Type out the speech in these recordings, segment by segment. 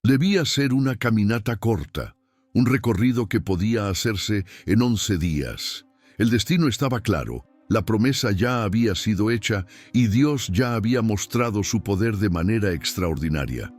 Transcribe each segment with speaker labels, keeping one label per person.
Speaker 1: Debía ser una caminata corta, un recorrido que podía hacerse en 11 días. El destino estaba claro, la promesa ya había sido hecha y Dios ya había mostrado su poder de manera extraordinaria.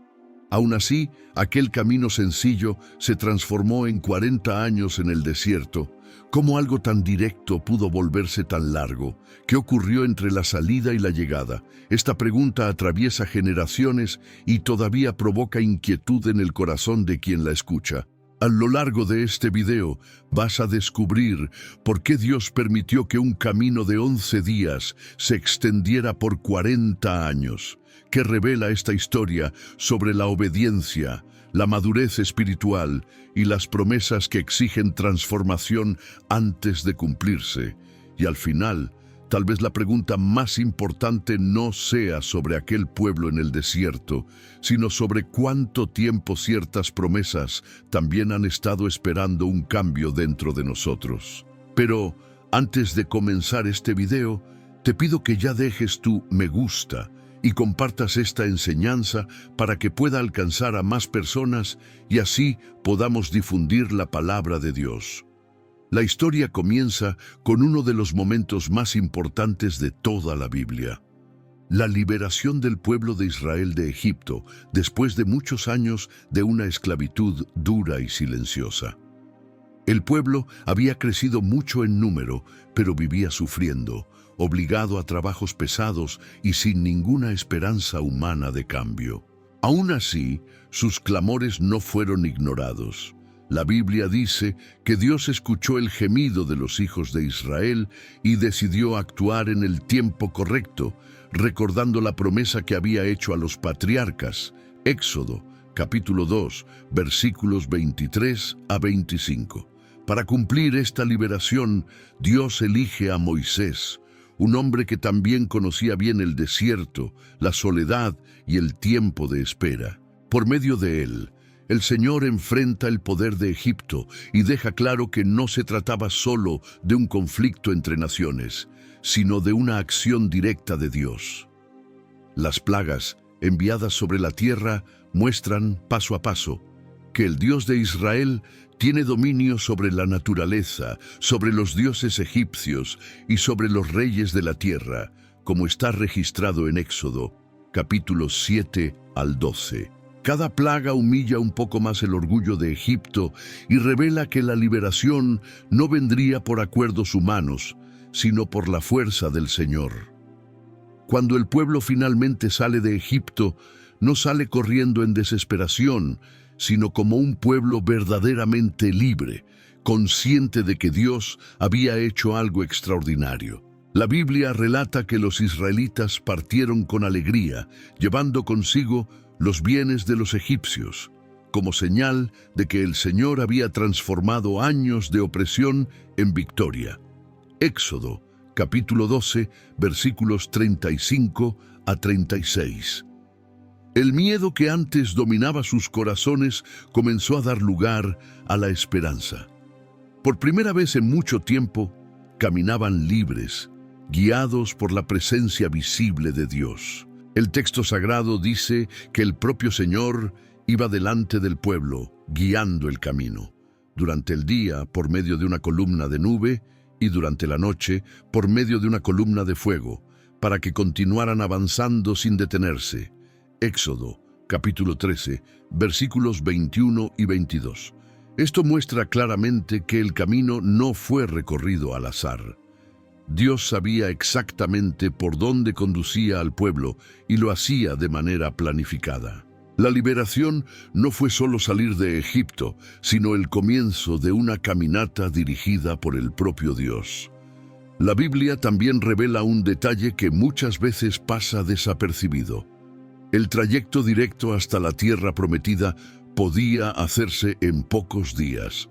Speaker 1: Aún así, aquel camino sencillo se transformó en 40 años en el desierto. ¿Cómo algo tan directo pudo volverse tan largo? ¿Qué ocurrió entre la salida y la llegada? Esta pregunta atraviesa generaciones y todavía provoca inquietud en el corazón de quien la escucha. A lo largo de este video vas a descubrir por qué Dios permitió que un camino de 11 días se extendiera por 40 años, que revela esta historia sobre la obediencia, la madurez espiritual y las promesas que exigen transformación antes de cumplirse. Y al final, tal vez la pregunta más importante no sea sobre aquel pueblo en el desierto, sino sobre cuánto tiempo ciertas promesas también han estado esperando un cambio dentro de nosotros. Pero antes de comenzar este video, te pido que ya dejes tu me gusta y compartas esta enseñanza para que pueda alcanzar a más personas y así podamos difundir la palabra de Dios. La historia comienza con uno de los momentos más importantes de toda la Biblia: la liberación del pueblo de Israel de Egipto después de muchos años de una esclavitud dura y silenciosa. El pueblo había crecido mucho en número, pero vivía sufriendo, obligado a trabajos pesados y sin ninguna esperanza humana de cambio. Aún así, sus clamores no fueron ignorados. La Biblia dice que Dios escuchó el gemido de los hijos de Israel y decidió actuar en el tiempo correcto, recordando la promesa que había hecho a los patriarcas. Éxodo, capítulo 2, versículos 23 a 25. Para cumplir esta liberación, Dios elige a Moisés, un hombre que también conocía bien el desierto, la soledad y el tiempo de espera. Por medio de él, el Señor enfrenta el poder de Egipto y deja claro que no se trataba solo de un conflicto entre naciones, sino de una acción directa de Dios. Las plagas enviadas sobre la tierra muestran paso a paso que el Dios de Israel tiene dominio sobre la naturaleza, sobre los dioses egipcios y sobre los reyes de la tierra, como está registrado en Éxodo, capítulos 7 al 12. Cada plaga humilla un poco más el orgullo de Egipto y revela que la liberación no vendría por acuerdos humanos, sino por la fuerza del Señor. Cuando el pueblo finalmente sale de Egipto, no sale corriendo en desesperación, sino como un pueblo verdaderamente libre, consciente de que Dios había hecho algo extraordinario. La Biblia relata que los israelitas partieron con alegría, llevando consigo los bienes de los egipcios, como señal de que el Señor había transformado años de opresión en victoria. Éxodo, capítulo 12, versículos 35 a 36. El miedo que antes dominaba sus corazones comenzó a dar lugar a la esperanza. Por primera vez en mucho tiempo, caminaban libres, guiados por la presencia visible de Dios. El texto sagrado dice que el propio Señor iba delante del pueblo, guiando el camino. Durante el día, por medio de una columna de nube, y durante la noche, por medio de una columna de fuego, para que continuaran avanzando sin detenerse. Éxodo, capítulo 13, versículos 21 y 22. Esto muestra claramente que el camino no fue recorrido al azar. Dios sabía exactamente por dónde conducía al pueblo y lo hacía de manera planificada. La liberación no fue solo salir de Egipto, sino el comienzo de una caminata dirigida por el propio Dios. La Biblia también revela un detalle que muchas veces pasa desapercibido. El trayecto directo hasta la tierra prometida podía hacerse en pocos días.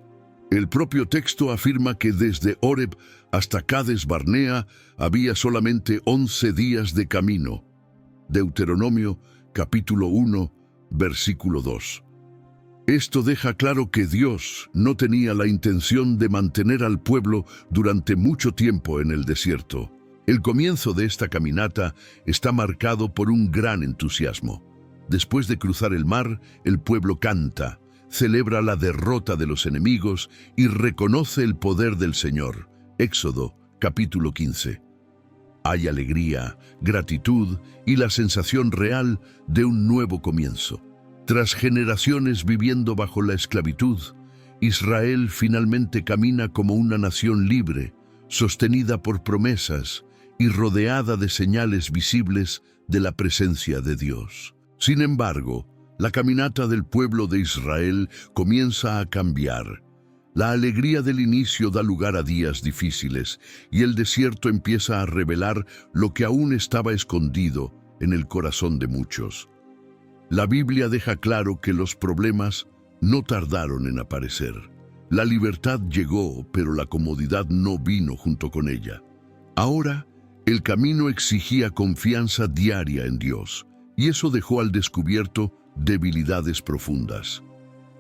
Speaker 1: El propio texto afirma que desde Horeb hasta Cades Barnea había solamente 11 días de camino. Deuteronomio, capítulo 1, versículo 2. Esto deja claro que Dios no tenía la intención de mantener al pueblo durante mucho tiempo en el desierto. El comienzo de esta caminata está marcado por un gran entusiasmo. Después de cruzar el mar, el pueblo canta, celebra la derrota de los enemigos y reconoce el poder del Señor. Éxodo, capítulo 15. Hay alegría, gratitud y la sensación real de un nuevo comienzo. Tras generaciones viviendo bajo la esclavitud, Israel finalmente camina como una nación libre, sostenida por promesas y rodeada de señales visibles de la presencia de Dios. Sin embargo, la caminata del pueblo de Israel comienza a cambiar. La alegría del inicio da lugar a días difíciles y el desierto empieza a revelar lo que aún estaba escondido en el corazón de muchos. La Biblia deja claro que los problemas no tardaron en aparecer. La libertad llegó, pero la comodidad no vino junto con ella. Ahora, el camino exigía confianza diaria en Dios, y eso dejó al descubierto debilidades profundas.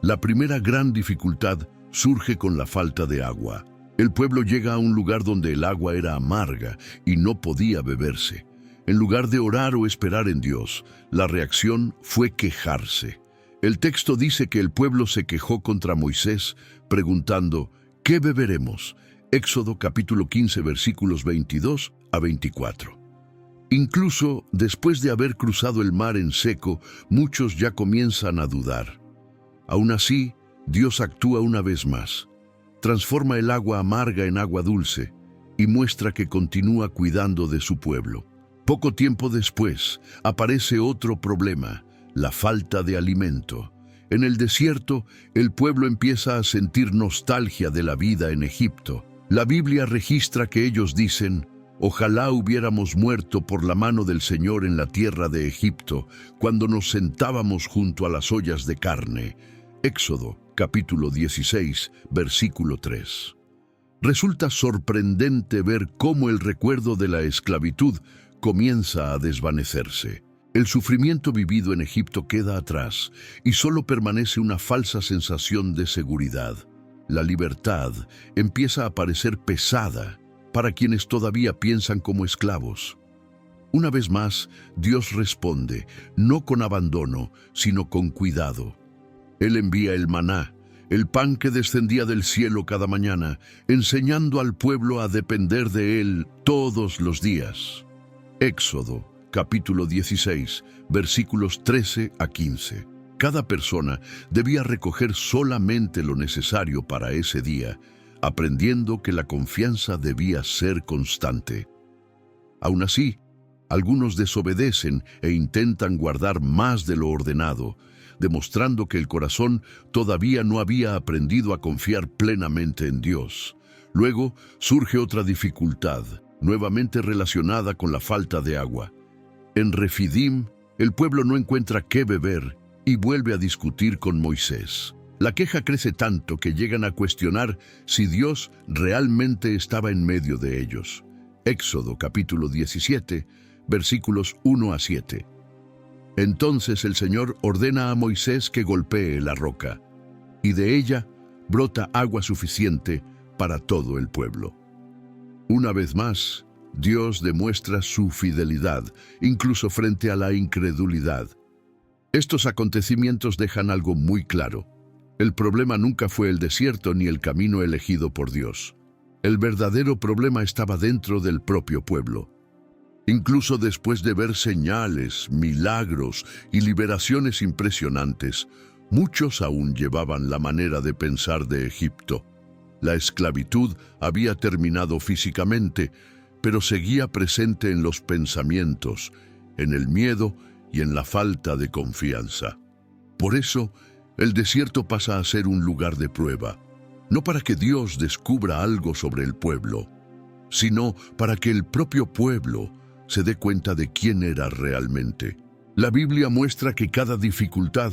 Speaker 1: La primera gran dificultad surge con la falta de agua. El pueblo llega a un lugar donde el agua era amarga y no podía beberse. En lugar de orar o esperar en Dios, la reacción fue quejarse. El texto dice que el pueblo se quejó contra Moisés, preguntando, ¿qué beberemos? Éxodo capítulo 15, versículos 22 a 24. Incluso después de haber cruzado el mar en seco, muchos ya comienzan a dudar. Aún así, Dios actúa una vez más. Transforma el agua amarga en agua dulce y muestra que continúa cuidando de su pueblo. Poco tiempo después, aparece otro problema, la falta de alimento. En el desierto, el pueblo empieza a sentir nostalgia de la vida en Egipto. La Biblia registra que ellos dicen, «Ojalá hubiéramos muerto por la mano del Señor en la tierra de Egipto, cuando nos sentábamos junto a las ollas de carne». Éxodo, capítulo 16, versículo 3. Resulta sorprendente ver cómo el recuerdo de la esclavitud comienza a desvanecerse. El sufrimiento vivido en Egipto queda atrás y solo permanece una falsa sensación de seguridad. La libertad empieza a parecer pesada para quienes todavía piensan como esclavos. Una vez más, Dios responde, no con abandono, sino con cuidado. Él envía el maná, el pan que descendía del cielo cada mañana, enseñando al pueblo a depender de él todos los días. Éxodo, capítulo 16, versículos 13 a 15. Cada persona debía recoger solamente lo necesario para ese día, aprendiendo que la confianza debía ser constante. Aún así, algunos desobedecen e intentan guardar más de lo ordenado, demostrando que el corazón todavía no había aprendido a confiar plenamente en Dios. Luego surge otra dificultad, nuevamente relacionada con la falta de agua. En Refidim, el pueblo no encuentra qué beber y vuelve a discutir con Moisés. La queja crece tanto que llegan a cuestionar si Dios realmente estaba en medio de ellos. Éxodo capítulo 17, versículos 1 a 7. Entonces el Señor ordena a Moisés que golpee la roca, y de ella brota agua suficiente para todo el pueblo. Una vez más, Dios demuestra su fidelidad, incluso frente a la incredulidad. Estos acontecimientos dejan algo muy claro. El problema nunca fue el desierto ni el camino elegido por Dios. El verdadero problema estaba dentro del propio pueblo. Incluso después de ver señales, milagros y liberaciones impresionantes, muchos aún llevaban la manera de pensar de Egipto. La esclavitud había terminado físicamente, pero seguía presente en los pensamientos, en el miedo y en la falta de confianza. Por eso, el desierto pasa a ser un lugar de prueba, no para que Dios descubra algo sobre el pueblo, sino para que el propio pueblo se dé cuenta de quién era realmente. La Biblia muestra que cada dificultad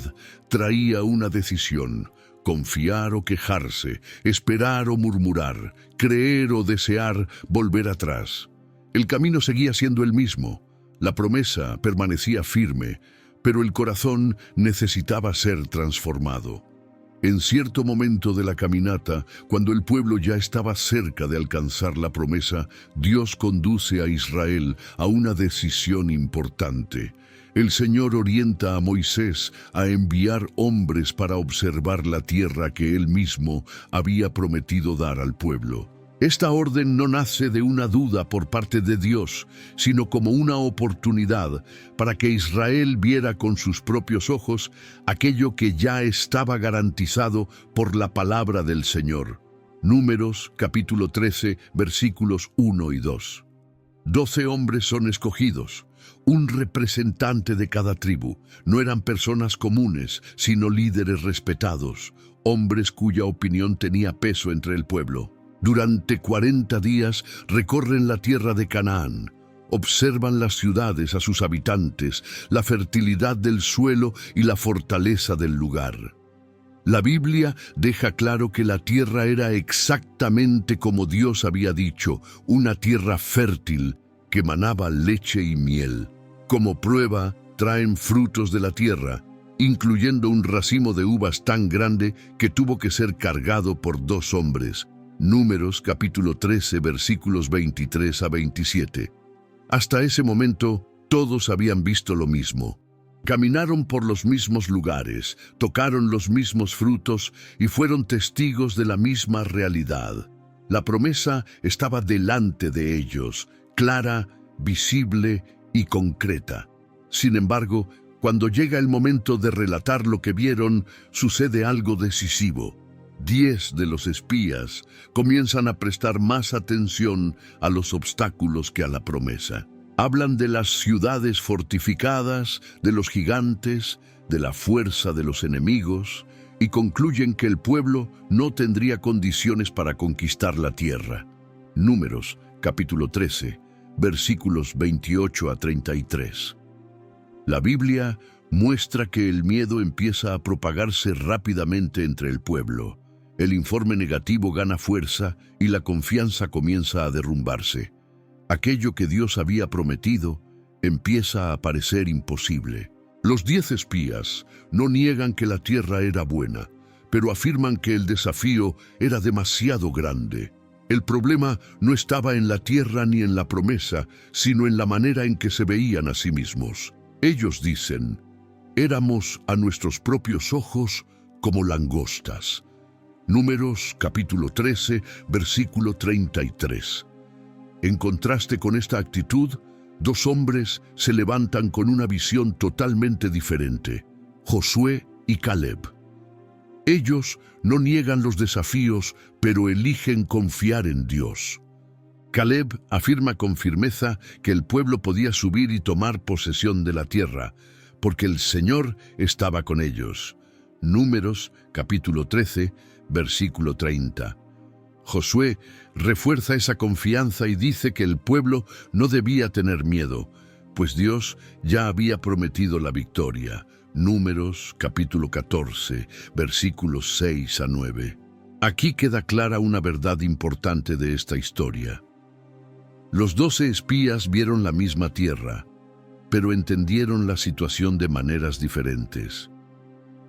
Speaker 1: traía una decisión: confiar o quejarse, esperar o murmurar, creer o desear volver atrás. El camino seguía siendo el mismo, la promesa permanecía firme, pero el corazón necesitaba ser transformado. En cierto momento de la caminata, cuando el pueblo ya estaba cerca de alcanzar la promesa, Dios conduce a Israel a una decisión importante. El Señor orienta a Moisés a enviar hombres para observar la tierra que él mismo había prometido dar al pueblo. Esta orden no nace de una duda por parte de Dios, sino como una oportunidad para que Israel viera con sus propios ojos aquello que ya estaba garantizado por la palabra del Señor. Números capítulo 13, versículos 1 y 2. 12 hombres son escogidos, un representante de cada tribu. No eran personas comunes, sino líderes respetados, hombres cuya opinión tenía peso entre el pueblo. Durante 40 días recorren la tierra de Canaán. Observan las ciudades, a sus habitantes, la fertilidad del suelo y la fortaleza del lugar. La Biblia deja claro que la tierra era exactamente como Dios había dicho, una tierra fértil que manaba leche y miel. Como prueba, traen frutos de la tierra, incluyendo un racimo de uvas tan grande que tuvo que ser cargado por 2 hombres. Números capítulo 13, versículos 23 a 27. Hasta ese momento, todos habían visto lo mismo. Caminaron por los mismos lugares, tocaron los mismos frutos y fueron testigos de la misma realidad. La promesa estaba delante de ellos, clara, visible y concreta. Sin embargo, cuando llega el momento de relatar lo que vieron, sucede algo decisivo. 10 de los espías comienzan a prestar más atención a los obstáculos que a la promesa. Hablan de las ciudades fortificadas, de los gigantes, de la fuerza de los enemigos, y concluyen que el pueblo no tendría condiciones para conquistar la tierra. Números, capítulo 13, versículos 28 a 33. La Biblia muestra que el miedo empieza a propagarse rápidamente entre el pueblo. El informe negativo gana fuerza y la confianza comienza a derrumbarse. Aquello que Dios había prometido empieza a parecer imposible. Los 10 espías no niegan que la tierra era buena, pero afirman que el desafío era demasiado grande. El problema no estaba en la tierra ni en la promesa, sino en la manera en que se veían a sí mismos. Ellos dicen, éramos a nuestros propios ojos como langostas. Números capítulo 13, versículo 33. En contraste con esta actitud, 2 hombres se levantan con una visión totalmente diferente, Josué y Caleb. Ellos no niegan los desafíos, pero eligen confiar en Dios. Caleb afirma con firmeza que el pueblo podía subir y tomar posesión de la tierra, porque el Señor estaba con ellos. Números capítulo 13, versículo 30. Josué refuerza esa confianza y dice que el pueblo no debía tener miedo, pues Dios ya había prometido la victoria. Números capítulo 14, versículos 6 a 9. Aquí queda clara una verdad importante de esta historia. Los 12 espías vieron la misma tierra, pero entendieron la situación de maneras diferentes.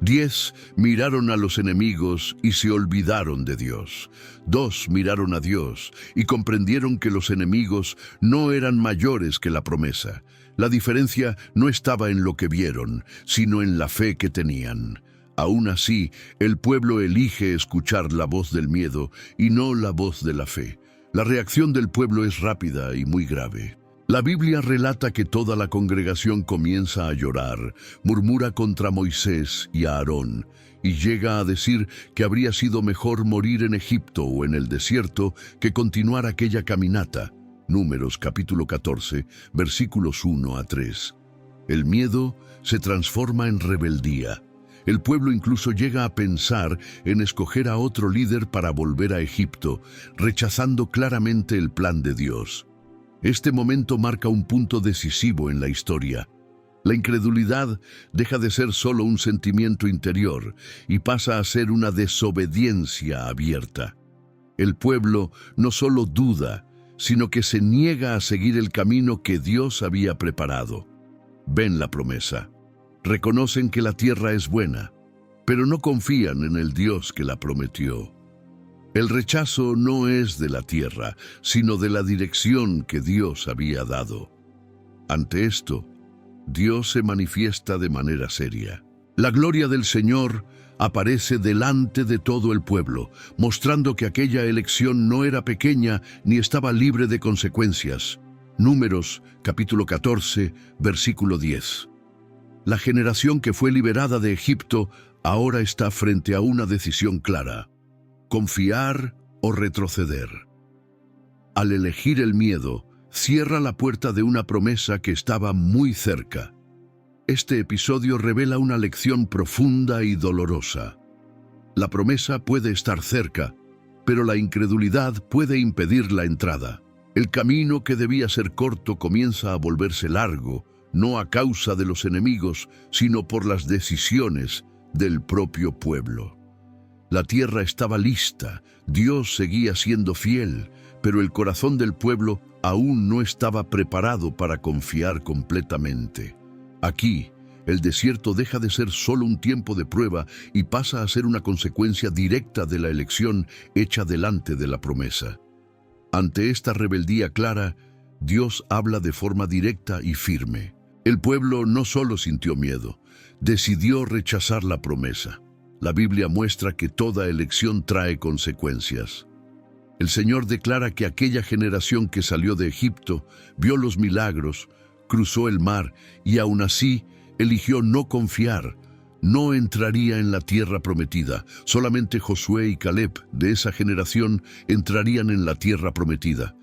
Speaker 1: 10 miraron a los enemigos y se olvidaron de Dios. 2 miraron a Dios y comprendieron que los enemigos no eran mayores que la promesa. La diferencia no estaba en lo que vieron, sino en la fe que tenían. Aún así, el pueblo elige escuchar la voz del miedo y no la voz de la fe. La reacción del pueblo es rápida y muy grave. La Biblia relata que toda la congregación comienza a llorar, murmura contra Moisés y Aarón, y llega a decir que habría sido mejor morir en Egipto o en el desierto que continuar aquella caminata. Números capítulo 14, versículos 1 a 3. El miedo se transforma en rebeldía. El pueblo incluso llega a pensar en escoger a otro líder para volver a Egipto, rechazando claramente el plan de Dios. Este momento marca un punto decisivo en la historia. La incredulidad deja de ser solo un sentimiento interior y pasa a ser una desobediencia abierta. El pueblo no solo duda, sino que se niega a seguir el camino que Dios había preparado. Ven la promesa. Reconocen que la tierra es buena, pero no confían en el Dios que la prometió. El rechazo no es de la tierra, sino de la dirección que Dios había dado. Ante esto, Dios se manifiesta de manera seria. La gloria del Señor aparece delante de todo el pueblo, mostrando que aquella elección no era pequeña ni estaba libre de consecuencias. Números, capítulo 14, versículo 10. La generación que fue liberada de Egipto ahora está frente a una decisión clara: confiar o retroceder. Al elegir el miedo, cierra la puerta de una promesa que estaba muy cerca. Este episodio revela una lección profunda y dolorosa. La promesa puede estar cerca, pero la incredulidad puede impedir la entrada. El camino que debía ser corto comienza a volverse largo, no a causa de los enemigos, sino por las decisiones del propio pueblo. La tierra estaba lista, Dios seguía siendo fiel, pero el corazón del pueblo aún no estaba preparado para confiar completamente. Aquí, el desierto deja de ser solo un tiempo de prueba y pasa a ser una consecuencia directa de la elección hecha delante de la promesa. Ante esta rebeldía clara, Dios habla de forma directa y firme. El pueblo no solo sintió miedo, decidió rechazar la promesa. La Biblia muestra que toda elección trae consecuencias. El Señor declara que aquella generación que salió de Egipto vio los milagros, cruzó el mar y aún así eligió no confiar. No entraría en la tierra prometida. Solamente Josué y Caleb de esa generación entrarían en la tierra prometida.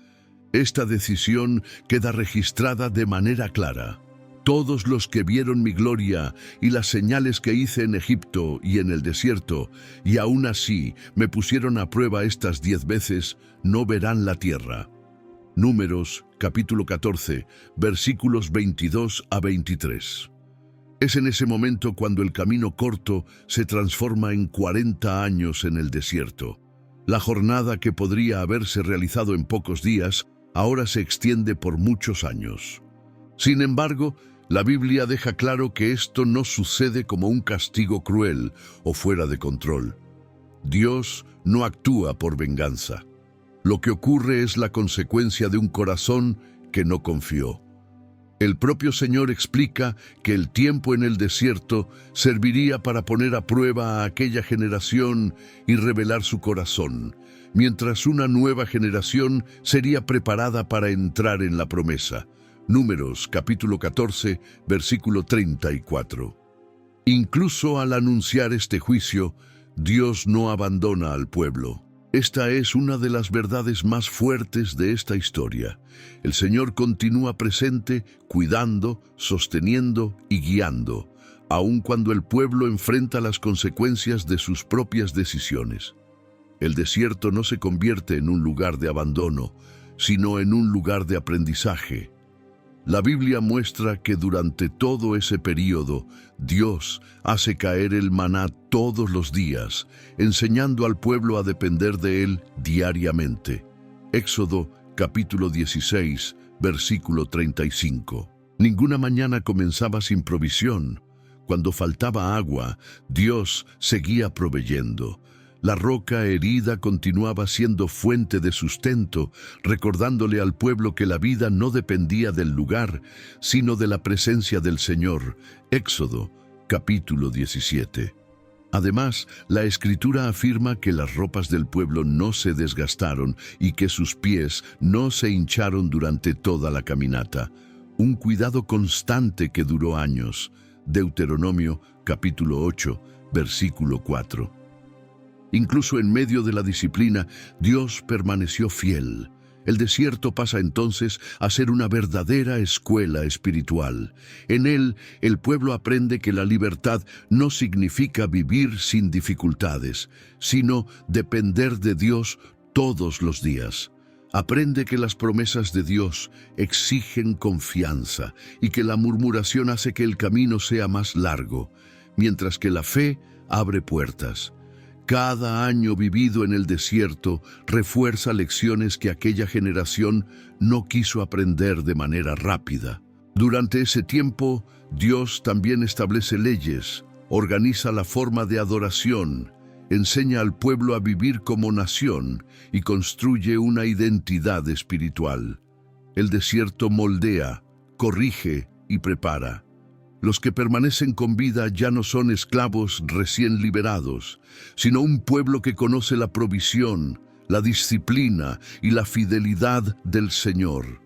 Speaker 1: Esta decisión queda registrada de manera clara. Todos los que vieron mi gloria y las señales que hice en Egipto y en el desierto, y aún así me pusieron a prueba estas 10 veces, no verán la tierra. Números, capítulo 14, versículos 22 a 23. Es en ese momento cuando el camino corto se transforma en 40 años en el desierto. La jornada que podría haberse realizado en pocos días, ahora se extiende por muchos años. Sin embargo, la Biblia deja claro que esto no sucede como un castigo cruel o fuera de control. Dios no actúa por venganza. Lo que ocurre es la consecuencia de un corazón que no confió. El propio Señor explica que el tiempo en el desierto serviría para poner a prueba a aquella generación y revelar su corazón, mientras una nueva generación sería preparada para entrar en la promesa. Números, capítulo 14, versículo 34. Incluso al anunciar este juicio, Dios no abandona al pueblo. Esta es una de las verdades más fuertes de esta historia. El Señor continúa presente, cuidando, sosteniendo y guiando, aun cuando el pueblo enfrenta las consecuencias de sus propias decisiones. El desierto no se convierte en un lugar de abandono, sino en un lugar de aprendizaje. La Biblia muestra que durante todo ese período, Dios hace caer el maná todos los días, enseñando al pueblo a depender de él diariamente. Éxodo, capítulo 16, versículo 35. Ninguna mañana comenzaba sin provisión. Cuando faltaba agua, Dios seguía proveyendo. La roca herida continuaba siendo fuente de sustento, recordándole al pueblo que la vida no dependía del lugar, sino de la presencia del Señor. Éxodo, capítulo 17. Además, la Escritura afirma que las ropas del pueblo no se desgastaron y que sus pies no se hincharon durante toda la caminata. Un cuidado constante que duró años. Deuteronomio, capítulo 8, versículo 4. Incluso en medio de la disciplina, Dios permaneció fiel. El desierto pasa entonces a ser una verdadera escuela espiritual. En él, el pueblo aprende que la libertad no significa vivir sin dificultades, sino depender de Dios todos los días. Aprende que las promesas de Dios exigen confianza y que la murmuración hace que el camino sea más largo, mientras que la fe abre puertas. Cada año vivido en el desierto refuerza lecciones que aquella generación no quiso aprender de manera rápida. Durante ese tiempo, Dios también establece leyes, organiza la forma de adoración, enseña al pueblo a vivir como nación y construye una identidad espiritual. El desierto moldea, corrige y prepara. Los que permanecen con vida ya no son esclavos recién liberados, sino un pueblo que conoce la provisión, la disciplina y la fidelidad del Señor.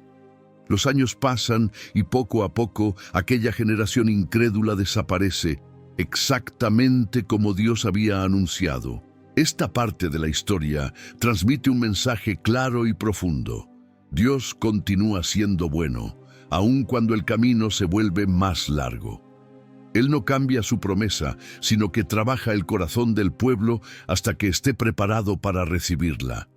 Speaker 1: Los años pasan y poco a poco aquella generación incrédula desaparece, exactamente como Dios había anunciado. Esta parte de la historia transmite un mensaje claro y profundo. Dios continúa siendo bueno, aun cuando el camino se vuelve más largo. Él no cambia su promesa, sino que trabaja el corazón del pueblo hasta que esté preparado para recibirla.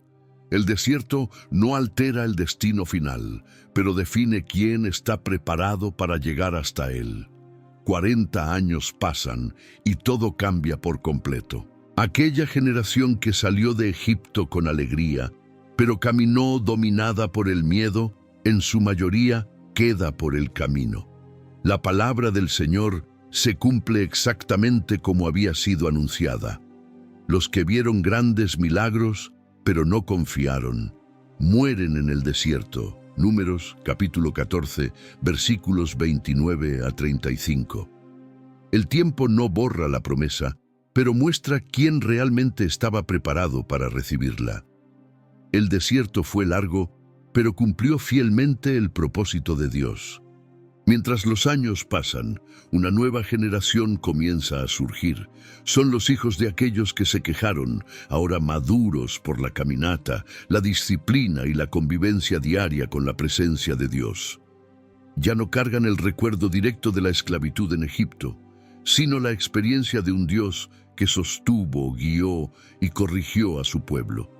Speaker 1: El desierto no altera el destino final, pero define quién está preparado para llegar hasta él. 40 años pasan y todo cambia por completo. Aquella generación que salió de Egipto con alegría, pero caminó dominada por el miedo, en su mayoría queda por el camino. La palabra del Señor se cumple exactamente como había sido anunciada. Los que vieron grandes milagros, pero no confiaron, mueren en el desierto. Números, capítulo 14, versículos 29 a 35. El tiempo no borra la promesa, pero muestra quién realmente estaba preparado para recibirla. El desierto fue largo, pero cumplió fielmente el propósito de Dios. Mientras los años pasan, una nueva generación comienza a surgir. Son los hijos de aquellos que se quejaron, ahora maduros por la caminata, la disciplina y la convivencia diaria con la presencia de Dios. Ya no cargan el recuerdo directo de la esclavitud en Egipto, sino la experiencia de un Dios que sostuvo, guió y corrigió a su pueblo.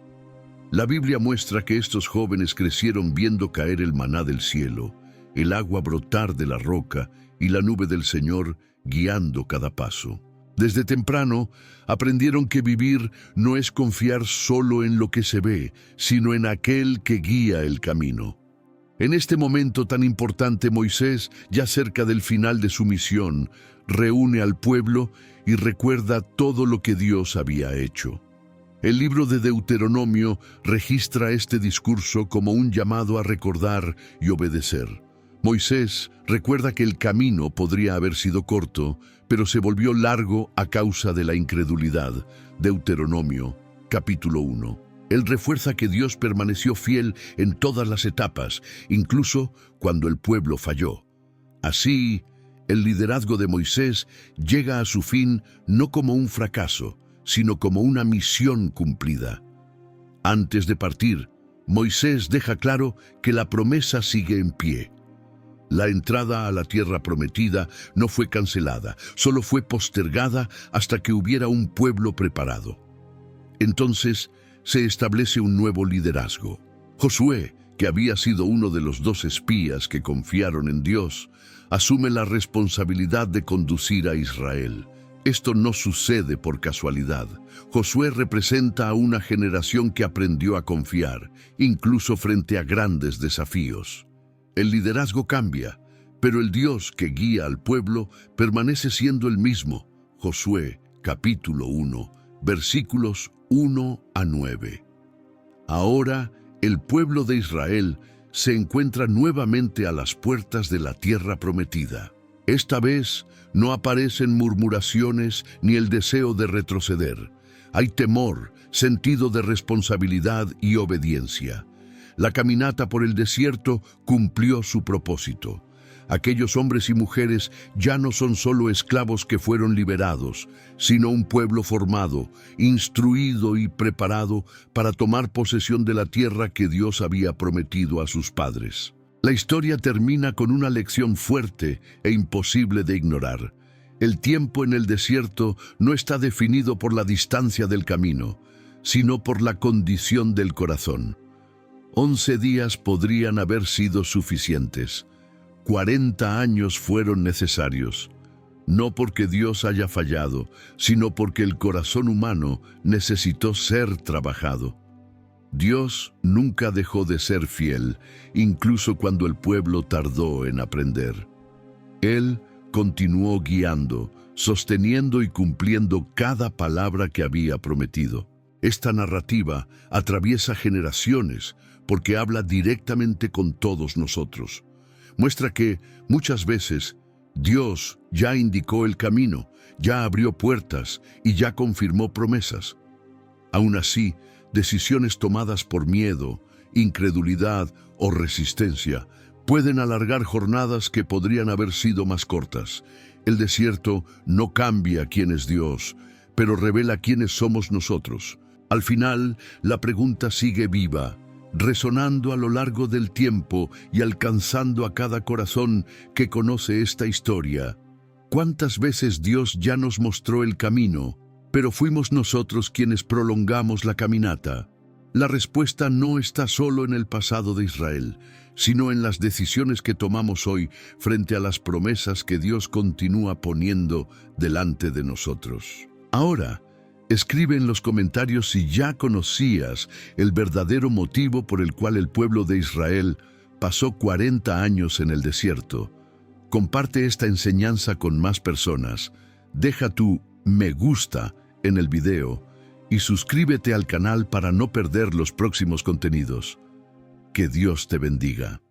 Speaker 1: La Biblia muestra que estos jóvenes crecieron viendo caer el maná del cielo, el agua brotar de la roca y la nube del Señor guiando cada paso. Desde temprano aprendieron que vivir no es confiar solo en lo que se ve, sino en aquel que guía el camino. En este momento tan importante, Moisés, ya cerca del final de su misión, reúne al pueblo y recuerda todo lo que Dios había hecho. El libro de Deuteronomio registra este discurso como un llamado a recordar y obedecer. Moisés recuerda que el camino podría haber sido corto, pero se volvió largo a causa de la incredulidad. Deuteronomio, capítulo 1. Él refuerza que Dios permaneció fiel en todas las etapas, incluso cuando el pueblo falló. Así, el liderazgo de Moisés llega a su fin no como un fracaso, sino como una misión cumplida. Antes de partir, Moisés deja claro que la promesa sigue en pie. La entrada a la tierra prometida no fue cancelada, solo fue postergada hasta que hubiera un pueblo preparado. Entonces se establece un nuevo liderazgo. Josué, que había sido uno de los 2 espías que confiaron en Dios, asume la responsabilidad de conducir a Israel. Esto no sucede por casualidad. Josué representa a una generación que aprendió a confiar, incluso frente a grandes desafíos. El liderazgo cambia, pero el Dios que guía al pueblo permanece siendo el mismo. Josué, capítulo 1, versículos 1 a 9. Ahora, el pueblo de Israel se encuentra nuevamente a las puertas de la tierra prometida. Esta vez no aparecen murmuraciones ni el deseo de retroceder. Hay temor, sentido de responsabilidad y obediencia. La caminata por el desierto cumplió su propósito. Aquellos hombres y mujeres ya no son solo esclavos que fueron liberados, sino un pueblo formado, instruido y preparado para tomar posesión de la tierra que Dios había prometido a sus padres. La historia termina con una lección fuerte e imposible de ignorar. El tiempo en el desierto no está definido por la distancia del camino, sino por la condición del corazón. 11 días podrían haber sido suficientes. 40 años fueron necesarios, no porque Dios haya fallado, sino porque el corazón humano necesitó ser trabajado. Dios nunca dejó de ser fiel, incluso cuando el pueblo tardó en aprender. Él continuó guiando, sosteniendo y cumpliendo cada palabra que había prometido. Esta narrativa atraviesa generaciones porque habla directamente con todos nosotros. Muestra que, muchas veces, Dios ya indicó el camino, ya abrió puertas y ya confirmó promesas. Aún así, decisiones tomadas por miedo, incredulidad o resistencia pueden alargar jornadas que podrían haber sido más cortas. El desierto no cambia quién es Dios, pero revela quiénes somos nosotros. Al final, la pregunta sigue viva, resonando a lo largo del tiempo y alcanzando a cada corazón que conoce esta historia. ¿Cuántas veces Dios ya nos mostró el camino, pero fuimos nosotros quienes prolongamos la caminata? La respuesta no está solo en el pasado de Israel, sino en las decisiones que tomamos hoy frente a las promesas que Dios continúa poniendo delante de nosotros. Ahora, escribe en los comentarios si ya conocías el verdadero motivo por el cual el pueblo de Israel pasó 40 años en el desierto. Comparte esta enseñanza con más personas. Deja tu me gusta en el video y suscríbete al canal para no perder los próximos contenidos. Que Dios te bendiga.